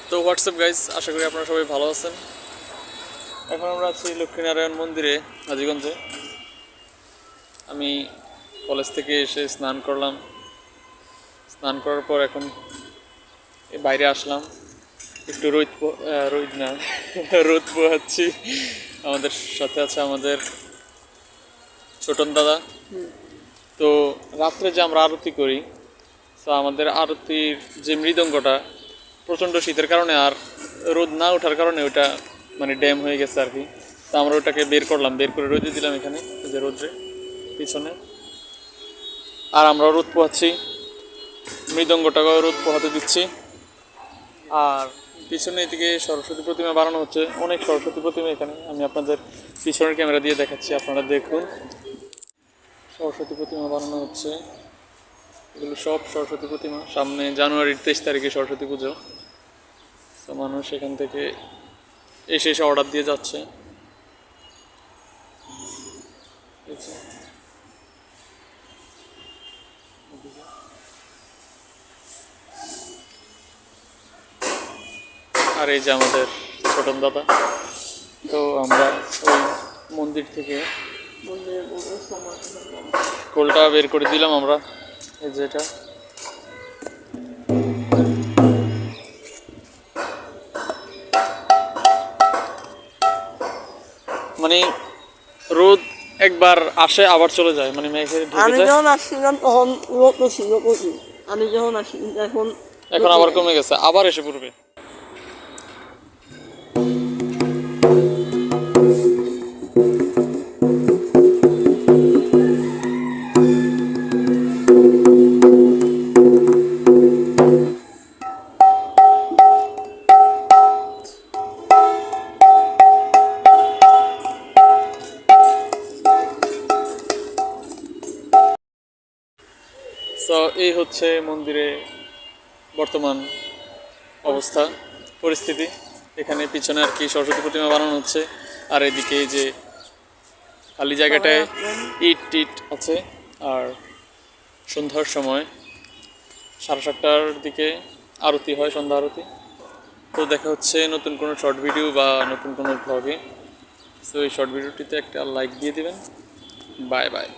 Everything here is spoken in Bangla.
তো হোয়াটসঅ্যাপ গাইস, আশা করি আপনারা সবাই ভালো আছেন। এখন আমরা আছি লক্ষ্মীনারায়ণ মন্দিরে হাজীগঞ্জে। আমি কলেজ থেকে এসে স্নান করলাম। স্নান করার পর এখন বাইরে আসলাম, একটু রোদ না রোদ পোহাচ্ছি। আমাদের সাথে আছে আমাদের ছোটন দাদা। তো রাত্রে যে আমরা আরতি করি, তো আমাদের আরতির যে মৃদঙ্গটা প্রচণ্ড শীতের কারণে আর রোদ না ওঠার কারণে ওটা মানে ড্যাম হয়ে গেছে আর কি। তো আমরা ওটাকে বের করলাম, বের করে রোদে দিলাম এখানে, যে রোদ্রে পিছনে। আর আমরা রোদ পোহাচ্ছি, মৃদঙ্গটাকেও রোদ পোহাতে দিচ্ছি। আর পিছনে এদিকে সরস্বতী প্রতিমা বানানো হচ্ছে, অনেক সরস্বতী প্রতিমা এখানে। আমি আপনাদের পিছনের ক্যামেরা দিয়ে দেখাচ্ছি, আপনারা দেখুন। সরস্বতী প্রতিমা বানানো হচ্ছে, এগুলো সব সরস্বতী প্রতিমা। সামনে জানুয়ারির 23 তারিখে সরস্বতী পুজো। তো মানুষ এখান থেকে এসে অর্ডার দিয়ে যাচ্ছে। আর এই যে আমাদের ছোটন দাদা। তো আমরা ওই মন্দির থেকে কোলটা বের করে দিলাম আমরা, এই যে এটা। মানে রোদ একবার আসে আবার চলে যায়, মানে মেঘে ঢেকে যায়। আমি যখন আসছিলাম তখন রোদ ছিল প্রচুর। আমি যখন আসি এখন আবার কমে গেছে, আবার এসে পড়বে। তো এই হচ্ছে মন্দিরে বর্তমান অবস্থা, পরিস্থিতি। এখানে পিছনে আর কি সরস্বতী প্রতিমা বানানো হচ্ছে। আর এদিকে যে খালি জায়গাটায় ইট টিট আছে। আর সন্ধ্যার সময় 7:30টার দিকে আরতি হয়, সন্ধ্যা আরতি। তো দেখা হচ্ছে নতুন কোনো শর্ট ভিডিও বা নতুন কোনো ব্লগে। সো এই শর্ট ভিডিওটিতে একটা লাইক দিয়ে দিবেন। Bye bye.